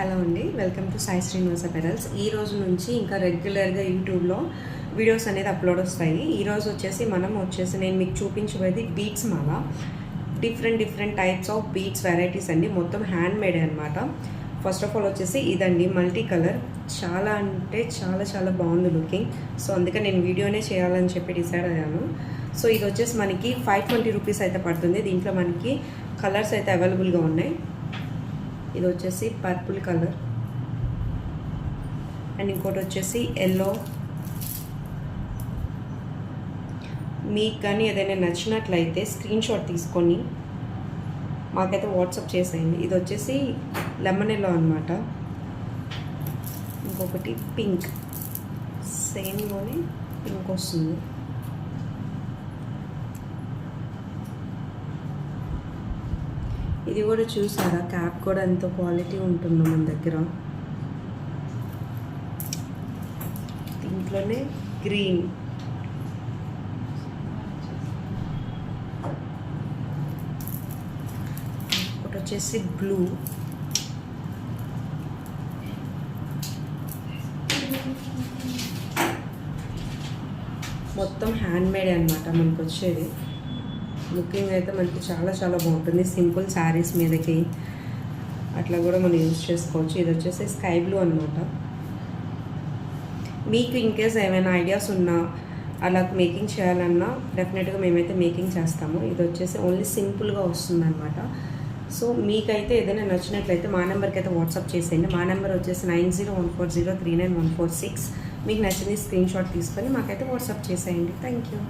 Hello అండి, welcome to Sai Srinivasa pearls. ఈ రోజు నుంచి ఇంకా రెగ్యులర్గా యూట్యూబ్లో వీడియోస్ అనేది అప్లోడ్ వస్తాయి. ఈరోజు నేను మీకు చూపించబోయేది బీట్స్ మాల. Different types of beads varieties అండి, మొత్తం హ్యాండ్ మేడ్ అనమాట. ఫస్ట్ ఆఫ్ ఆల్ ఇదండి మల్టీ కలర్, చాలా అంటే చాలా బాగుంది లుకింగ్. సో అందుకే నేను వీడియోనే చేయాలని చెప్పి డిసైడ్ అయ్యాను. సో ఇది మనకి 520 రూపీస్ అయితే పడుతుంది. దీంట్లో మనకి కలర్స్ అయితే అవైలబుల్గా ఉన్నాయి. ఇది పర్పుల్ కలర్ అండ్ ఇంకోటి ఎల్లో. మీకు కానీ ఏదైనా నచ్చినట్లయితే స్క్రీన్ షాట్ తీసుకొని మాకైతే వాట్సాప్ చేసేయండి. ఇది లెమన్ ఎల్లో అనమాట. ఇంకొకటి పింక్, సేమ్లోనే పింక్ వస్తుంది. ఇది కూడా చూసారా, క్యాప్ కూడా ఎంతో క్వాలిటీ ఉంటుందో మన దగ్గర. దీంట్లోనే గ్రీన్, ఒకటి బ్లూ, మొత్తం హ్యాండ్ మేడ్ అనమాట. మనకు వచ్చేది లుకింగ్ అయితే మనకి చాలా బాగుంటుంది. సింపుల్ శారీస్ మీదకి అట్లా కూడా మనం యూజ్ చేసుకోవచ్చు. ఇది స్కై బ్లూ అనమాట. మీకు ఇన్కేస్ ఏమైనా ఐడియాస్ ఉన్నా అలా మేకింగ్ చేయాలన్నా డెఫినెట్గా మేమైతే మేకింగ్ చేస్తాము. ఇది ఓన్లీ సింపుల్గా వస్తుంది అనమాట. సో మీకైతే ఏదైనా నచ్చినట్లయితే మా నెంబర్కి అయితే వాట్సాప్ చేసేయండి. మా నెంబర్ 9014039146. మీకు నచ్చింది స్క్రీన్ షాట్ తీసుకొని మాకైతే వాట్సాప్ చేసేయండి. Thank you.